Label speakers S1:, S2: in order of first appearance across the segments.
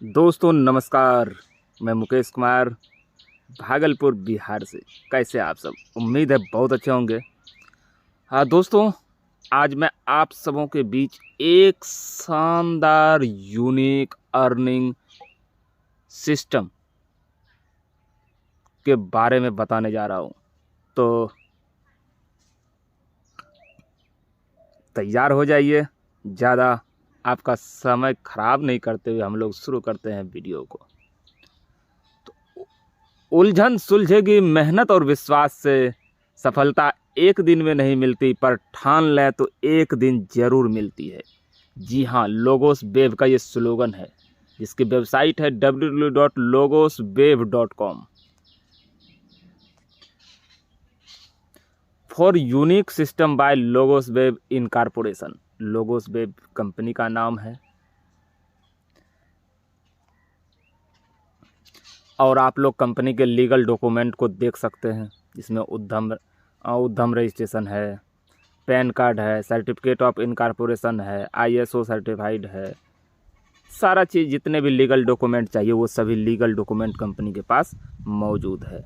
S1: दोस्तों नमस्कार। मैं मुकेश कुमार, भागलपुर बिहार से। कैसे आप सब? उम्मीद है बहुत अच्छे होंगे। हाँ दोस्तों, आज मैं आप सबों के बीच एक शानदार यूनिक अर्निंग सिस्टम के बारे में बताने जा रहा हूँ। तो तैयार हो जाइए। ज़्यादा आपका समय खराब नहीं करते हुए हम लोग शुरू करते हैं वीडियो को। उलझन सुलझेगी मेहनत और विश्वास से। सफलता एक दिन में नहीं मिलती, पर ठान लें तो एक दिन जरूर मिलती है। जी हाँ, लोगोस वेब का ये स्लोगन है, जिसकी वेबसाइट है www.logoswave.com। For unique system by logos web incorporation. Logos web company का नाम है। और आप लोग कंपनी के लीगल डॉक्यूमेंट को देख सकते हैं, जिसमें उद्यम रजिस्ट्रेशन है, पैन कार्ड है, सर्टिफिकेट ऑफ इनकॉर्पोरेशन है, ISO सर्टिफाइड है। सारा चीज़, जितने भी लीगल डॉक्यूमेंट चाहिए वो सभी लीगल डॉक्यूमेंट कंपनी के पास मौजूद है।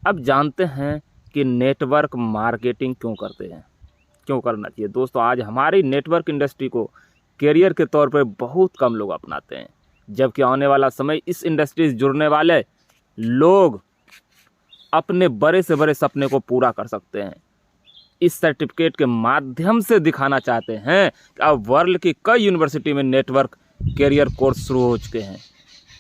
S1: अब जानते हैं कि नेटवर्क मार्केटिंग क्यों करते हैं, क्यों करना चाहिए। दोस्तों, आज हमारी नेटवर्क इंडस्ट्री को करियर के तौर पर बहुत कम लोग अपनाते हैं, जबकि आने वाला समय इस इंडस्ट्री से जुड़ने वाले लोग अपने बड़े से बड़े सपने को पूरा कर सकते हैं। इस सर्टिफिकेट के माध्यम से दिखाना चाहते हैं कि अब वर्ल्ड की कई यूनिवर्सिटी में नेटवर्क करियर कोर्स शुरू हो चुके हैं।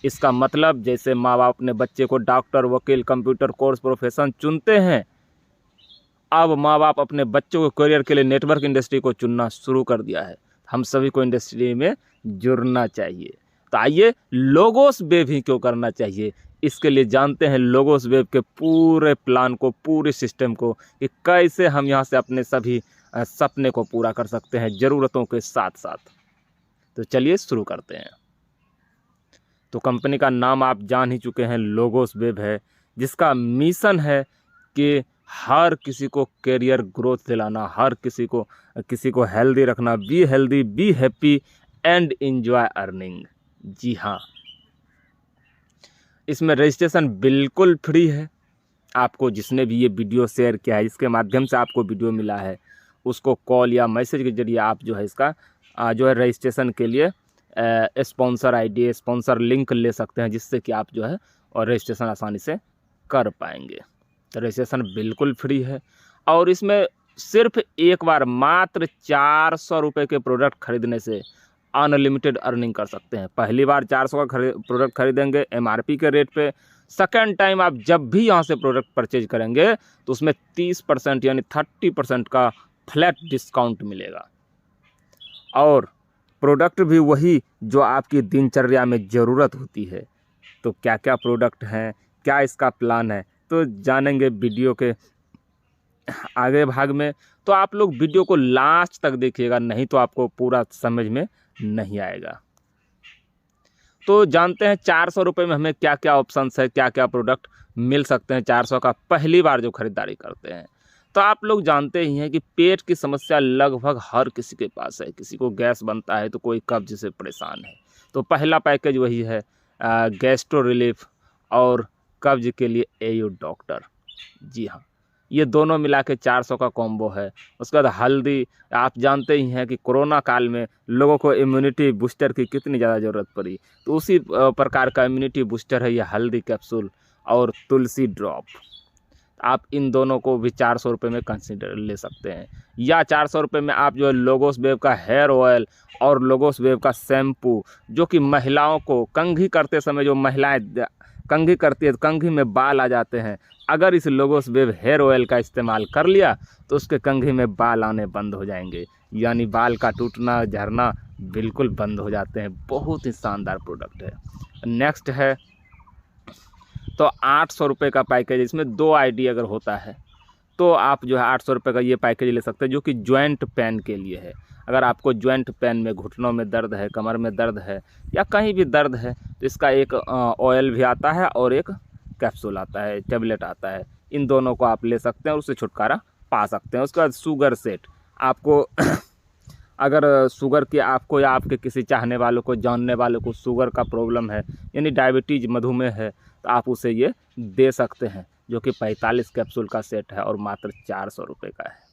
S1: इसका मतलब, जैसे माँ बाप अपने बच्चे को डॉक्टर, वकील, कंप्यूटर कोर्स, प्रोफेशन चुनते हैं, अब माँ बाप अपने बच्चों को करियर के लिए नेटवर्क इंडस्ट्री को चुनना शुरू कर दिया है। हम सभी को इंडस्ट्री में जुड़ना चाहिए। तो आइए, लोगोस वेब ही क्यों करना चाहिए, इसके लिए जानते हैं लोगोस वेब के पूरे प्लान को, पूरे सिस्टम को, कि कैसे हम यहाँ से अपने सभी सपने को पूरा कर सकते हैं ज़रूरतों के साथ साथ। तो चलिए शुरू करते हैं। तो कंपनी का नाम आप जान ही चुके हैं, लोगोस वेब है, जिसका मिशन है कि हर किसी को करियर ग्रोथ दिलाना, हर किसी को हेल्दी रखना। Be healthy, be happy and enjoy earning. जी हाँ, इसमें रजिस्ट्रेशन बिल्कुल फ्री है। आपको जिसने भी ये वीडियो शेयर किया है, इसके माध्यम से आपको वीडियो मिला है, उसको कॉल या मैसेज के जरिए आप जो है इसका जो है रजिस्ट्रेशन के लिए स्पॉन्सर ID, स्पॉन्सर लिंक ले सकते हैं, जिससे कि आप जो है और रजिस्ट्रेशन आसानी से कर पाएंगे। तो रजिस्ट्रेशन बिल्कुल फ्री है, और इसमें सिर्फ एक बार मात्र 400 रुपये के प्रोडक्ट खरीदने से अनलिमिटेड अर्निंग कर सकते हैं। पहली बार 400 का प्रोडक्ट खरीदेंगे MRP के रेट पे। सेकेंड टाइम आप जब भी यहाँ से प्रोडक्ट परचेज करेंगे तो उसमें 30% यानी 30% का फ्लैट डिस्काउंट मिलेगा। और प्रोडक्ट भी वही जो आपकी दिनचर्या में ज़रूरत होती है। तो क्या क्या प्रोडक्ट हैं, क्या इसका प्लान है, तो जानेंगे वीडियो के आगे भाग में। तो आप लोग वीडियो को लास्ट तक देखिएगा, नहीं तो आपको पूरा समझ में नहीं आएगा। तो जानते हैं 400 रुपये में हमें क्या क्या ऑप्शंस है, क्या क्या प्रोडक्ट मिल सकते हैं 400 का पहली बार जो खरीदारी करते हैं। तो आप लोग जानते ही हैं कि पेट की समस्या लगभग हर किसी के पास है। किसी को गैस बनता है, तो कोई कब्ज से परेशान है। तो पहला पैकेज वही है, गैस्ट्रो रिलीफ और कब्ज के लिए AU डॉक्टर। जी हाँ, ये दोनों मिला के 400 का कॉम्बो है। उसके बाद हल्दी, आप जानते ही हैं कि कोरोना काल में लोगों को इम्यूनिटी बूस्टर की कितनी ज़्यादा ज़रूरत पड़ी, तो उसी प्रकार का इम्यूनिटी बूस्टर है ये हल्दी कैप्सूल और तुलसी ड्रॉप। आप इन दोनों को भी 400 रुपये में कंसिडर ले सकते हैं। या 400 रुपये में आप जो है लोगोस वेब का हेयर ऑयल और लोगोस वेब का शैम्पू, जो कि महिलाओं को कंघी करते समय, जो महिलाएं कंघी करती है, कंघी में बाल आ जाते हैं, अगर इस लोगोस वेब हेयर ऑयल का इस्तेमाल कर लिया तो उसके कंघी में बाल आने बंद हो जाएंगे, यानी बाल का टूटना, झड़ना बिल्कुल बंद हो जाते हैं। बहुत ही शानदार प्रोडक्ट है। नेक्स्ट है तो 800 रुपये का पैकेज। इसमें 2 ID अगर होता है तो आप जो है 800 रुपये का ये पैकेज ले सकते हैं, जो कि जॉइंट पेन के लिए है। अगर आपको जॉइंट पेन में, घुटनों में दर्द है, कमर में दर्द है, या कहीं भी दर्द है, तो इसका एक ऑयल भी आता है और एक कैप्सूल आता है, टेबलेट आता है। इन दोनों को आप ले सकते हैं और उससे छुटकारा पा सकते हैं। उसके बाद शुगर सेट, आपको अगर शुगर की आपको या आपके किसी चाहने वालों को, जानने वालों को शुगर का प्रॉब्लम है, यानी डायबिटीज़, मधुमेह है, तो आप उसे ये दे सकते हैं, जो कि 45 कैप्सूल का सेट है और मात्र 400 रुपये का है।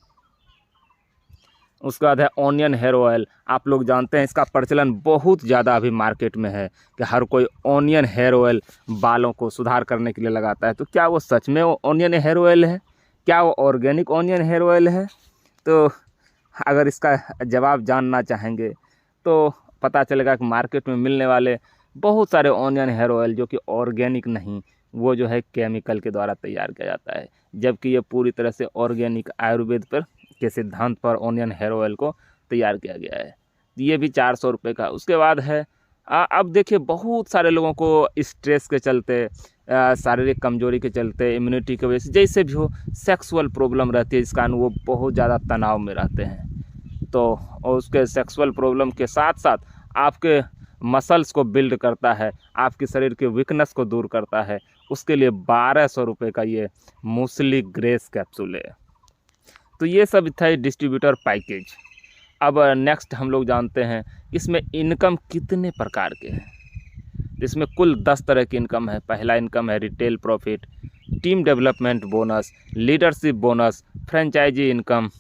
S1: उसके बाद है ऑनियन हेयर ऑयल। आप लोग जानते हैं इसका प्रचलन बहुत ज़्यादा अभी मार्केट में है कि हर कोई ऑनियन हेयर ऑयल बालों को सुधार करने के लिए लगाता है। तो क्या वो सच में ऑनियन हेयर ऑयल है? क्या वो ऑर्गेनिक ऑनियन हेयर ऑयल है? तो अगर इसका जवाब जानना चाहेंगे तो पता चलेगा कि मार्केट में मिलने वाले बहुत सारे ऑनियन हेयर ऑयल जो कि ऑर्गेनिक नहीं, वो जो है केमिकल के द्वारा तैयार किया जाता है, जबकि ये पूरी तरह से ऑर्गेनिक आयुर्वेद पर के सिद्धांत पर ऑनियन हेयर ऑयल को तैयार किया गया है। ये भी 400 रुपये का। उसके बाद है अब देखिए बहुत सारे लोगों को स्ट्रेस के चलते, शारीरिक कमजोरी के चलते, इम्यूनिटी की वजह से, जैसे भी हो, सेक्सुअल प्रॉब्लम रहती है, इस कारण वो बहुत ज़्यादा तनाव में रहते हैं। तो और उसके सेक्सुअल प्रॉब्लम के साथ साथ आपके मसल्स को बिल्ड करता है, आपके शरीर के वीकनेस को दूर करता है। उसके लिए 1200 रुपये का ये मूसली ग्रेस कैप्सूल है। तो ये सब था डिस्ट्रीब्यूटर पैकेज। अब नेक्स्ट हम लोग जानते हैं इसमें इनकम कितने प्रकार के हैं। इसमें कुल 10 तरह की इनकम है। पहला इनकम है retail profit, team development bonus, leadership bonus, franchisee income,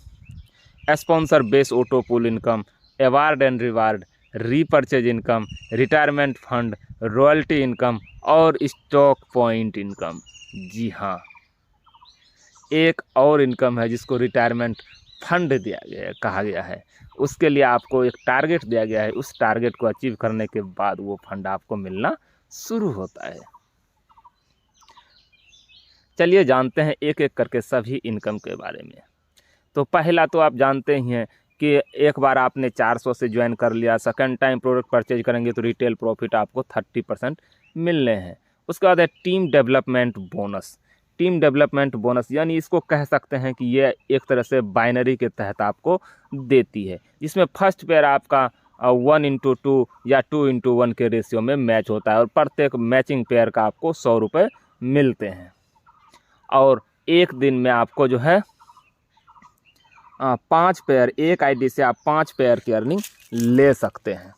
S1: sponsor base auto pool income, award and reward, repurchase income, retirement fund, royalty income और स्टॉक पॉइंट इनकम। जी हाँ, एक और इनकम है जिसको रिटायरमेंट फंड दिया गया है, कहा गया है। उसके लिए आपको एक टारगेट दिया गया है, उस टारगेट को अचीव करने के बाद वो फंड आपको मिलना शुरू होता है। चलिए जानते हैं एक एक करके सभी इनकम के बारे में। तो पहला तो आप जानते ही हैं कि एक बार आपने 400 से ज्वाइन कर लिया, सेकंड टाइम प्रोडक्ट परचेज करेंगे तो रिटेल प्रॉफिट आपको 30% मिलने हैं। उसके बाद है team development bonus. Team development bonus यानी इसको कह सकते हैं कि ये एक तरह से बाइनरी के तहत आपको देती है, जिसमें फर्स्ट पेयर आपका 1:2 या 2:1 के रेशियो में मैच होता है और प्रत्येक मैचिंग पेयर का आपको 100 रुपये मिलते हैं। और एक दिन में आपको जो है 5 पेयर, एक आईडी से आप 5 पेयर की अर्निंग ले सकते हैं।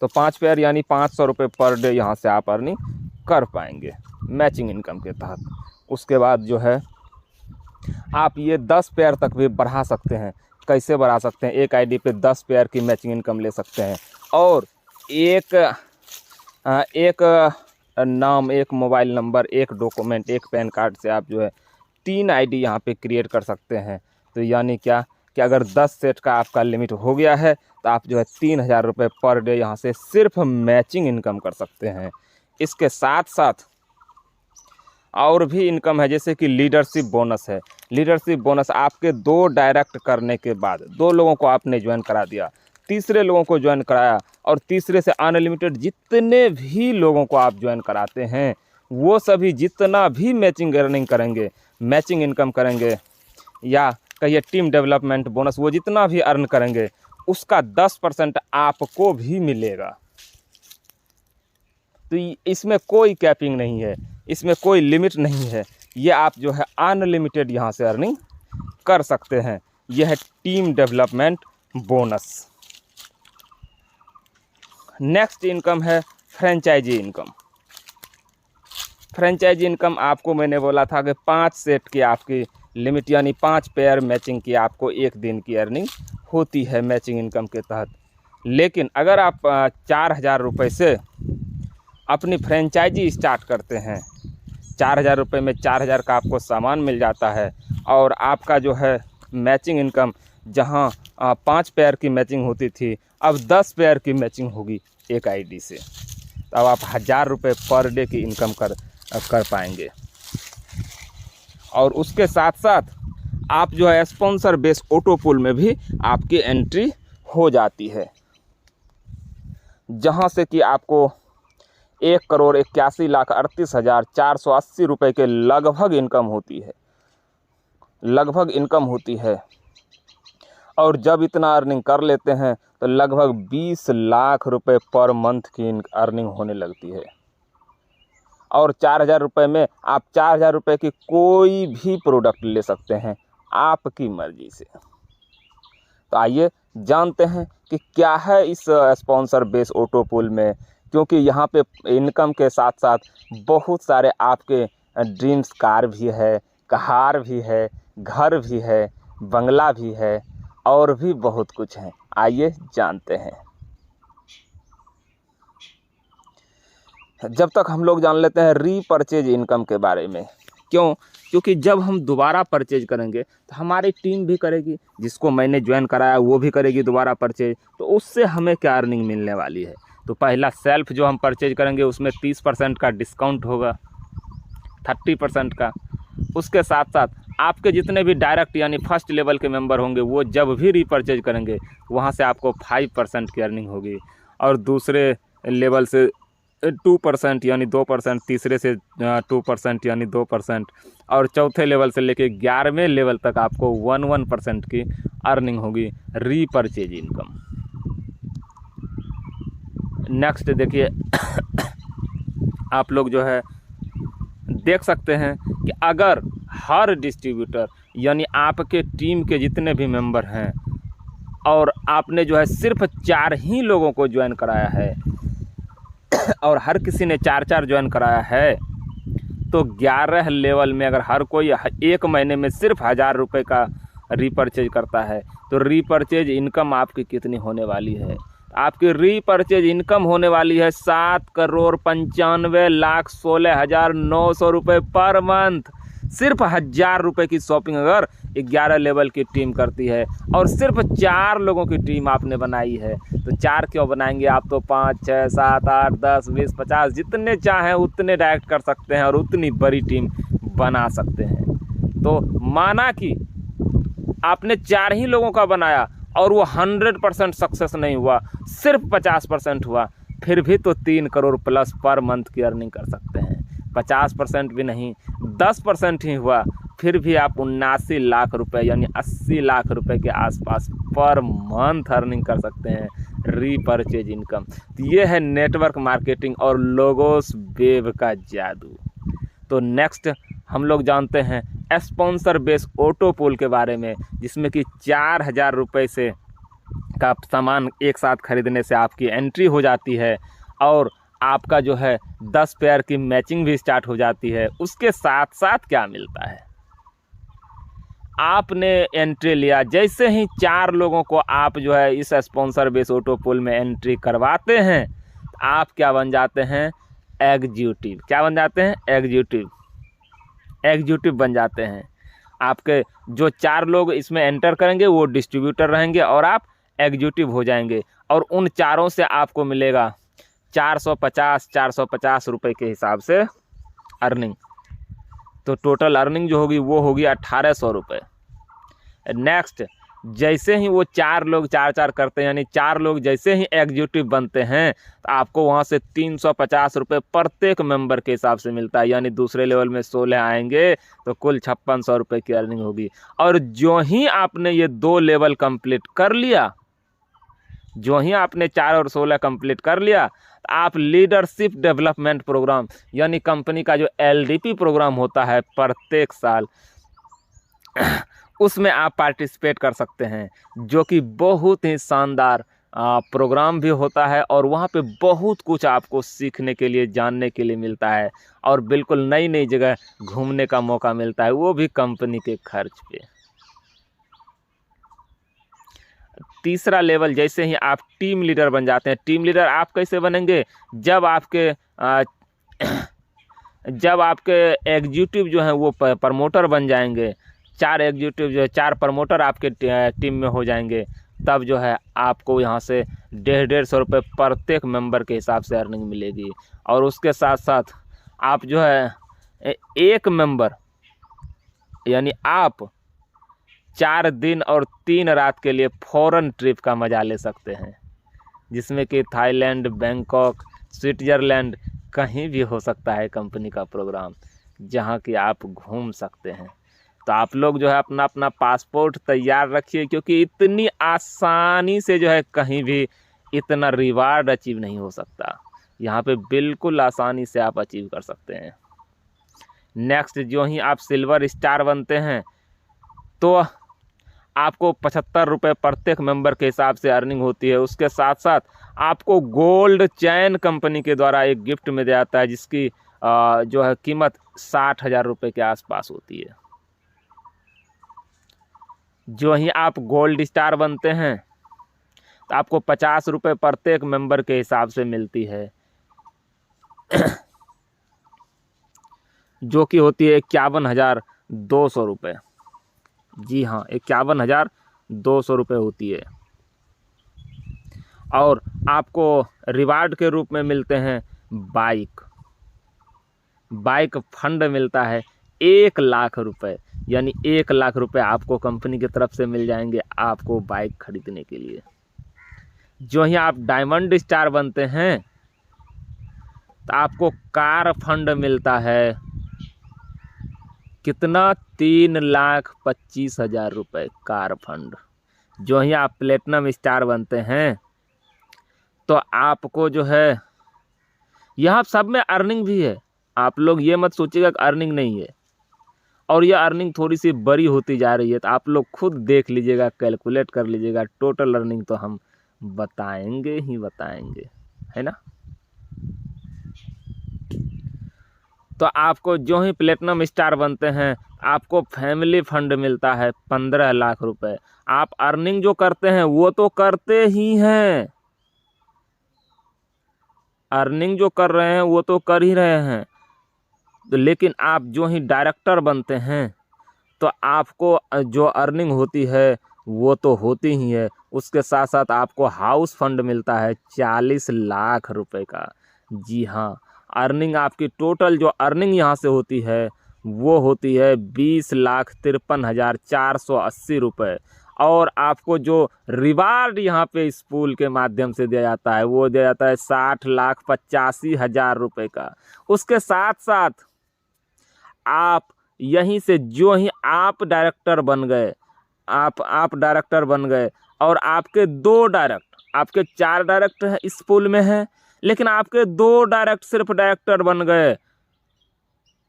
S1: तो 5 पेयर यानी 500 रुपये पर डे यहाँ से आप अर्निंग कर पाएंगे मैचिंग इनकम के तहत। उसके बाद जो है आप ये 10 पेयर तक भी बढ़ा सकते हैं। कैसे बढ़ा सकते हैं? एक आईडी पे 10 पेयर की मैचिंग इनकम ले सकते हैं और एक नाम, एक मोबाइल नंबर, एक डॉक्यूमेंट, एक पैन कार्ड से आप जो है 3 आईडी यहाँ पे क्रिएट कर सकते हैं। तो यानी क्या कि अगर 10 सेट का आपका लिमिट हो गया है तो आप जो है 3000 रुपये पर डे यहाँ से सिर्फ मैचिंग इनकम कर सकते हैं। इसके साथ साथ और भी इनकम है, जैसे कि लीडरशिप बोनस है। लीडरशिप बोनस आपके 2 डायरेक्ट करने के बाद, 2 लोगों को आपने ज्वाइन करा दिया, तीसरे लोगों को ज्वाइन कराया और तीसरे से अनलिमिटेड जितने भी लोगों को आप ज्वाइन कराते हैं वो सभी जितना भी मैचिंग अर्निंग करेंगे, मैचिंग इनकम करेंगे या कहिए टीम डेवलपमेंट बोनस, वो जितना भी अर्न करेंगे उसका 10% आपको भी मिलेगा। तो इसमें कोई कैपिंग नहीं है, इसमें कोई लिमिट नहीं है। ये आप जो है अनलिमिटेड यहाँ से अर्निंग कर सकते हैं। यह है team development bonus. Next income है फ्रेंचाइजी इनकम। फ्रेंचाइजी इनकम आपको मैंने बोला था कि 5 सेट की आपकी लिमिट यानी 5 पेयर मैचिंग की आपको एक दिन की अर्निंग होती है मैचिंग इनकम के तहत। लेकिन अगर आप 4000 रुपये से अपनी फ्रेंचाइजी स्टार्ट करते हैं, 4000 रुपये में 4000 का आपको सामान मिल जाता है और आपका जो है मैचिंग इनकम जहां 5 पेयर की मैचिंग होती थी अब 10 पेयर की मैचिंग होगी एक आईडी से। अब आप 1000 रुपये पर डे की इनकम कर पाएंगे। और उसके साथ साथ आप जो है स्पॉन्सर बेस ऑटो पूल में भी आपकी एंट्री हो जाती है, जहां से कि आपको 1,81,38,480 रुपये के लगभग इनकम होती है। और जब इतना अर्निंग कर लेते हैं तो लगभग 20 लाख रुपए पर मंथ की अर्निंग होने लगती है। और 4000 रुपये में आप 4000 रुपये की कोई भी प्रोडक्ट ले सकते हैं आपकी मर्जी से। तो आइए जानते हैं कि क्या है इस स्पॉन्सर बेस ऑटो पूल में, क्योंकि यहाँ पे इनकम के साथ साथ बहुत सारे आपके ड्रीम्स कार भी है, कार भी है, घर भी है, बंगला भी है और भी बहुत कुछ है। आइए जानते हैं। जब तक हम लोग जान लेते हैं रीपरचेज इनकम के बारे में। क्यों? क्योंकि जब हम दोबारा परचेज करेंगे तो हमारी टीम भी करेगी, जिसको मैंने ज्वाइन कराया वो भी करेगी दोबारा परचेज, तो उससे हमें क्या अर्निंग मिलने वाली है। तो पहला सेल्फ जो हम परचेज करेंगे उसमें 30% का डिस्काउंट होगा, 30% का। उसके साथ साथ आपके जितने भी डायरेक्ट यानी फर्स्ट लेवल के मेंबर होंगे वो जब भी रीपरचेज करेंगे वहाँ से आपको 5% की अर्निंग होगी, और दूसरे लेवल से 2% यानी 2%, तीसरे से 2% यानी 2%, और चौथे लेवल से लेके 11वें लेवल तक आपको 1% की अर्निंग होगी रीपरचेज इनकम। नेक्स्ट देखिए आप लोग जो है देख सकते हैं कि अगर हर डिस्ट्रीब्यूटर यानी आपके टीम के जितने भी मेंबर हैं और आपने जो है सिर्फ 4 ही लोगों को ज्वाइन कराया है और हर किसी ने 4 ज्वाइन कराया है, तो 11 लेवल में अगर हर कोई 1 महीने में सिर्फ 1000 रुपये का रीपरचेज करता है तो रीपरचेज इनकम आपकी कितनी होने वाली है? आपकी रीपरचेज इनकम होने वाली है 7,95,16,900 रुपये पर मंथ। सिर्फ 1000 रुपये की शॉपिंग अगर 11 लेवल की टीम करती है और सिर्फ 4 लोगों की टीम आपने बनाई है, तो 4 क्यों बनाएंगे आप? तो 5, 6, 7, 8, 10, 20, 50 जितने चाहें उतने डायरेक्ट कर सकते हैं और उतनी बड़ी टीम बना सकते हैं। तो माना कि आपने 4 ही लोगों का बनाया और वो 100% सक्सेस नहीं हुआ, सिर्फ 50% हुआ, फिर भी तो 3 करोड़ प्लस पर मंथ की अर्निंग कर सकते हैं। 50% भी नहीं, 10% ही हुआ, फिर भी आप 79 लाख रुपए यानी 80 लाख रुपए के आसपास पर मंथ अर्निंग कर सकते हैं रीपरचेज इनकम। तो ये है नेटवर्क मार्केटिंग और लोगोस वेब का जादू। तो नेक्स्ट हम लोग जानते हैं स्पॉन्सर बेस ऑटो पूल के बारे में, जिसमें कि 4000 रुपये से का सामान एक साथ खरीदने से आपकी एंट्री हो जाती है और आपका जो है 10 पेयर की मैचिंग भी स्टार्ट हो जाती है। उसके साथ साथ क्या मिलता है? आपने एंट्री लिया, जैसे ही 4 लोगों को आप जो है इस स्पॉन्सर बेस ऑटो पूल में एंट्री करवाते हैं, आप क्या बन जाते हैं? एग्जीक्यूटिव। क्या बन जाते हैं? एग्जीक्यूटिव बन जाते हैं। आपके जो 4 लोग इसमें एंटर करेंगे वो डिस्ट्रीब्यूटर रहेंगे और आप एग्जीक्यूटिव हो जाएंगे, और उन चारों से आपको मिलेगा 450 रुपये के हिसाब से अर्निंग। तो टोटल अर्निंग जो होगी वो होगी 1800 रुपये। नेक्स्ट, जैसे ही वो 4 लोग 4 करते हैं यानी 4 लोग जैसे ही एग्जीक्यूटिव बनते हैं तो आपको वहाँ से 350 रुपये प्रत्येक मेंबर के हिसाब से मिलता है, यानी दूसरे लेवल में 16 आएंगे तो कुल 5600 रुपये की अर्निंग होगी। और जो ही आपने ये 2 लेवल कंप्लीट कर लिया, जो ही आपने 4 और 16 कंप्लीट कर लिया, आप लीडरशिप डेवलपमेंट प्रोग्राम यानी कंपनी का जो LDP प्रोग्राम होता है प्रत्येक साल, उसमें आप पार्टिसिपेट कर सकते हैं, जो कि बहुत ही शानदार प्रोग्राम भी होता है और वहाँ पे बहुत कुछ आपको सीखने के लिए, जानने के लिए मिलता है और बिल्कुल नई नई जगह घूमने का मौका मिलता है, वो भी कंपनी के खर्च पे। तीसरा लेवल, जैसे ही आप टीम लीडर बन जाते हैं। टीम लीडर आप कैसे बनेंगे? जब आपके एग्जीक्यूटिव जो हैं वो प्रमोटर बन जाएंगे, 4 एग्जीक्यूटिव जो है 4 प्रमोटर आपके टीम में हो जाएंगे, तब जो है आपको यहाँ से 150 रुपये प्रत्येक मेंबर के हिसाब से अर्निंग मिलेगी। और उसके साथ साथ आप जो है एक मेंबर यानी आप 4 दिन और 3 रात के लिए फॉरेन ट्रिप का मज़ा ले सकते हैं, जिसमें कि थाईलैंड, बैंकॉक, स्विट्ज़रलैंड कहीं भी हो सकता है कंपनी का प्रोग्राम, जहां कि आप घूम सकते हैं। तो आप लोग जो है अपना अपना पासपोर्ट तैयार रखिए, क्योंकि इतनी आसानी से जो है कहीं भी इतना रिवार्ड अचीव नहीं हो सकता। यहाँ पे बिल्कुल आसानी से आप अचीव कर सकते हैं। नेक्स्ट, जो ही आप सिल्वर स्टार बनते हैं तो आपको 75 रुपये प्रत्येक मेंबर के हिसाब से अर्निंग होती है। उसके साथ साथ आपको गोल्ड चैन कंपनी के द्वारा एक गिफ्ट में दिया जाता है, जिसकी जो है कीमत 60,000 रुपये के आसपास होती है। जो ही आप गोल्ड स्टार बनते हैं तो आपको 50 रुपये प्रत्येक मेंबर के हिसाब से मिलती है, जो कि होती है 51,200 रुपये। जी हाँ, 51,200 रुपये होती है। और आपको रिवार्ड के रूप में मिलते हैं बाइक फंड मिलता है 1,00,000 रुपये, यानी 1,00,000 रुपये आपको कंपनी की तरफ से मिल जाएंगे आपको बाइक खरीदने के लिए। जो ही आप डायमंड स्टार बनते हैं तो आपको कार फंड मिलता है कितना, 3,25,000 रुपये कार फंड। जो ही आप प्लेटिनम स्टार बनते हैं तो आपको जो है, यहाँ सब में अर्निंग भी है। आप लोग ये मत सोचिएगा कि अर्निंग नहीं है, और यह अर्निंग थोड़ी सी बड़ी होती जा रही है। तो आप लोग खुद देख लीजिएगा, कैलकुलेट कर लीजिएगा। टोटल अर्निंग तो हम बताएंगे ही बताएंगे, है ना। तो आपको जो ही प्लेटिनम स्टार बनते हैं आपको फैमिली फंड मिलता है 15,00,000 रुपये। आप अर्निंग जो करते हैं वो तो करते ही हैं, अर्निंग जो कर रहे हैं वो तो कर ही रहे हैं, तो लेकिन आप जो ही डायरेक्टर बनते हैं तो आपको जो अर्निंग होती है वो तो होती ही है। उसके साथ साथ आपको हाउस फंड मिलता है 40,00,000 रुपये का। जी हाँ, अर्निंग आपकी टोटल जो अर्निंग यहाँ से होती है वो होती है 20,53,480 रुपये। और आपको जो रिवार्ड यहाँ पे इस पूल के माध्यम से दिया जाता है वो दिया जाता है 60,85,000 रुपये का। उसके साथ साथ आप यहीं से जो ही आप डायरेक्टर बन गए, आप डायरेक्टर बन गए और आपके 2 डायरेक्ट, आपके 4 डायरेक्ट हैं इस पूल में हैं, लेकिन आपके 2 डायरेक्ट सिर्फ डायरेक्टर बन गए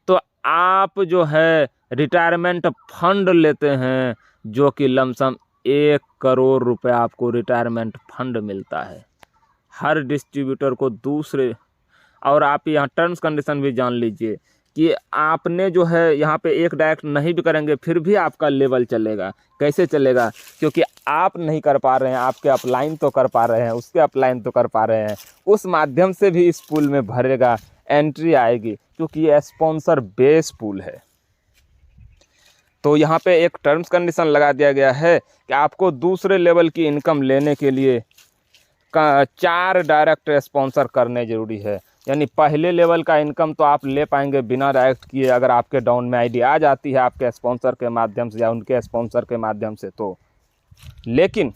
S1: तो आप जो है रिटायरमेंट फंड लेते हैं, जो कि लमसम 1 करोड़ रुपए आपको रिटायरमेंट फंड मिलता है हर डिस्ट्रीब्यूटर को दूसरे। और आप यहाँ टर्म्स कंडीशन भी जान लीजिए कि आपने जो है यहाँ पे एक डायरेक्ट नहीं भी करेंगे फिर भी आपका लेवल चलेगा। कैसे चलेगा? क्योंकि आप नहीं कर पा रहे हैं, आपके अपलाइन तो कर पा रहे हैं, उसके अपलाइन तो कर पा रहे हैं, उस माध्यम से भी इस पूल में भरेगा, एंट्री आएगी, क्योंकि ये स्पॉन्सर बेस पूल है। तो यहाँ पे एक टर्म्स कंडीशन लगा दिया गया है कि आपको दूसरे लेवल की इनकम लेने के लिए 4 डायरेक्ट स्पॉन्सर करने ज़रूरी है। यानी पहले लेवल का इनकम तो आप ले पाएंगे बिना डायरेक्ट किए, अगर आपके डाउन में आईडी आ जाती है आपके स्पॉन्सर के माध्यम से या उनके स्पॉन्सर के माध्यम से तो। लेकिन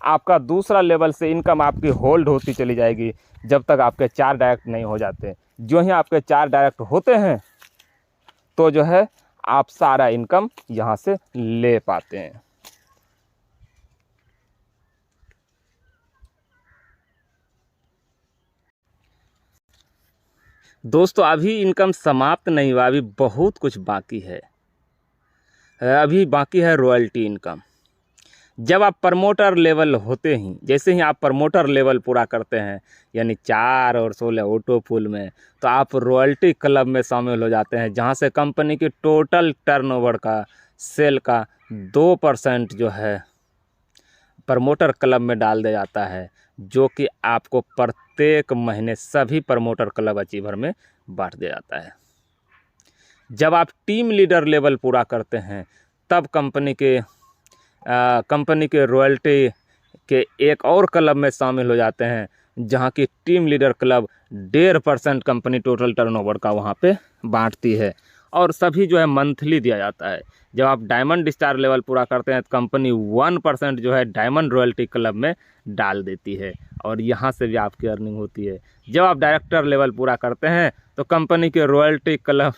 S1: आपका दूसरा लेवल से इनकम आपकी होल्ड होती चली जाएगी जब तक आपके 4 डायरेक्ट नहीं हो जाते। जो ही आपके 4 डायरेक्ट होते हैं तो जो है आप सारा इनकम यहाँ से ले पाते हैं। दोस्तों अभी इनकम समाप्त नहीं हुआ, अभी बहुत कुछ बाकी है। अभी बाकी है रॉयल्टी इनकम। जब आप प्रमोटर लेवल होते ही, जैसे ही आप प्रमोटर लेवल पूरा करते हैं यानी 4 और 16 ऑटो पूल में, तो आप रॉयल्टी क्लब में शामिल हो जाते हैं, जहां से कंपनी की टोटल टर्नओवर का सेल का 2% जो है प्रमोटर क्लब में डाल दिया जाता है, जो कि आपको प्रत्येक महीने सभी प्रमोटर क्लब अचीवर में बांट दिया जाता है। जब आप टीम लीडर लेवल पूरा करते हैं तब कंपनी के रॉयल्टी के एक और क्लब में शामिल हो जाते हैं, जहां की team leader club 1.5% company total turnover का वहां पे बांटती है, और सभी जो है मंथली दिया जाता है। जब आप डायमंड स्टार लेवल पूरा करते हैं तो कंपनी 1% जो है डायमंड रॉयल्टी क्लब में डाल देती है, और यहाँ से भी आपकी अर्निंग होती है। जब आप डायरेक्टर लेवल पूरा करते हैं तो कंपनी के रॉयल्टी क्लब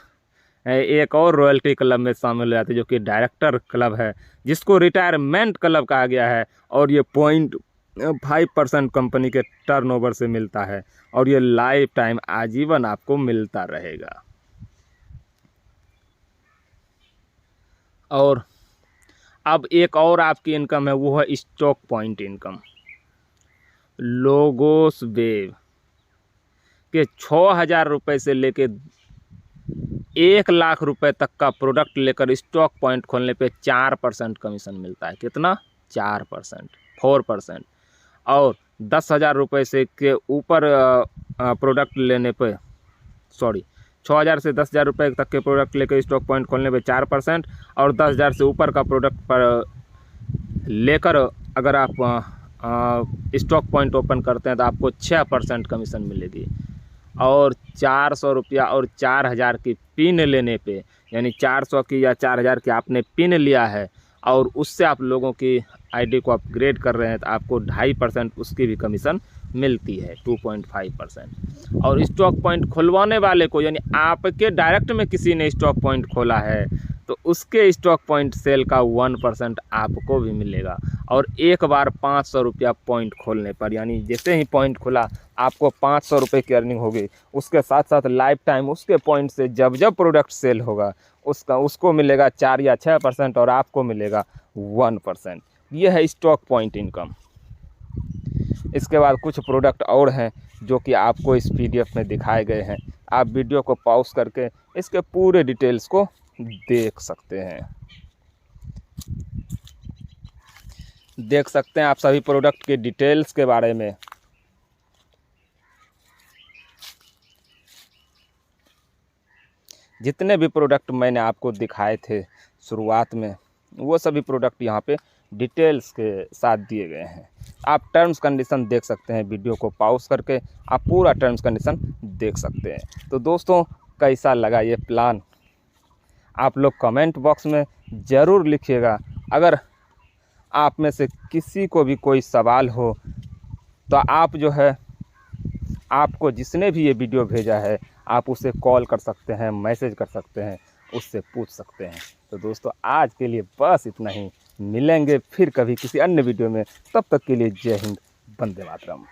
S1: एक और रॉयल्टी क्लब में शामिल हो जाते हैं, जो कि डायरेक्टर क्लब है, जिसको रिटायरमेंट क्लब कहा गया है, और ये 0.5% कंपनी के टर्नओवर से मिलता है, और ये लाइफ टाइम आजीवन आपको मिलता रहेगा। और अब एक और आपकी इनकम है, वो है stock point income. Logos web के 6,000 रुपये से लेके 1 लाख रुपए तक का प्रोडक्ट लेकर स्टॉक पॉइंट खोलने पे 4% कमीशन मिलता है। कितना? 4%, 4%। और 10,000 रुपये से के ऊपर प्रोडक्ट लेने पे, सॉरी, 6,000 से 10,000 रुपये तक के प्रोडक्ट लेकर स्टॉक पॉइंट खोलने पे 4%, और 10,000 से ऊपर का प्रोडक्ट पर लेकर अगर आप स्टॉक पॉइंट ओपन करते हैं तो आपको 6% कमीशन मिलेगी। और 400 रुपया और 4,000 की पिन लेने पे, यानी 400 की या 4,000 की आपने पिन लिया है और उससे आप लोगों की आईडी को अपग्रेड कर रहे हैं तो आपको 2.5% उसकी भी कमीशन मिलती है, 2.5%। और स्टॉक पॉइंट खुलवाने वाले को, यानी आपके डायरेक्ट में किसी ने स्टॉक पॉइंट खोला है तो उसके स्टॉक पॉइंट सेल का 1% आपको भी मिलेगा। और एक बार 500 रुपया पॉइंट खोलने पर, यानी जैसे ही पॉइंट खुला आपको 500 रुपये की अर्निंग होगी। उसके साथ साथ लाइफ टाइम उसके पॉइंट से जब जब प्रोडक्ट सेल होगा उसको मिलेगा 4 या 6% और आपको मिलेगा 1%। ये है स्टॉक पॉइंट इनकम। इसके बाद कुछ प्रोडक्ट और हैं जो कि आपको इस PDF में दिखाए गए हैं। आप वीडियो को पॉज करके इसके पूरे डिटेल्स को देख सकते हैं। देख सकते हैं आप सभी प्रोडक्ट के डिटेल्स के बारे में। जितने भी प्रोडक्ट मैंने आपको दिखाए थे शुरुआत में, वो सभी प्रोडक्ट यहाँ पे डिटेल्स के साथ दिए गए हैं। आप टर्म्स कंडीशन देख सकते हैं, वीडियो को पॉज करके आप पूरा टर्म्स कंडीशन देख सकते हैं। तो दोस्तों, कैसा लगा ये प्लान आप लोग कमेंट बॉक्स में ज़रूर लिखिएगा। अगर आप में से किसी को भी कोई सवाल हो तो आप जो है, आपको जिसने भी ये वीडियो भेजा है आप उसे कॉल कर सकते हैं, मैसेज कर सकते हैं, उससे पूछ सकते हैं। तो दोस्तों, आज के लिए बस इतना ही। मिलेंगे फिर कभी किसी अन्य वीडियो में। तब तक के लिए जय हिंद, वंदे मातरम।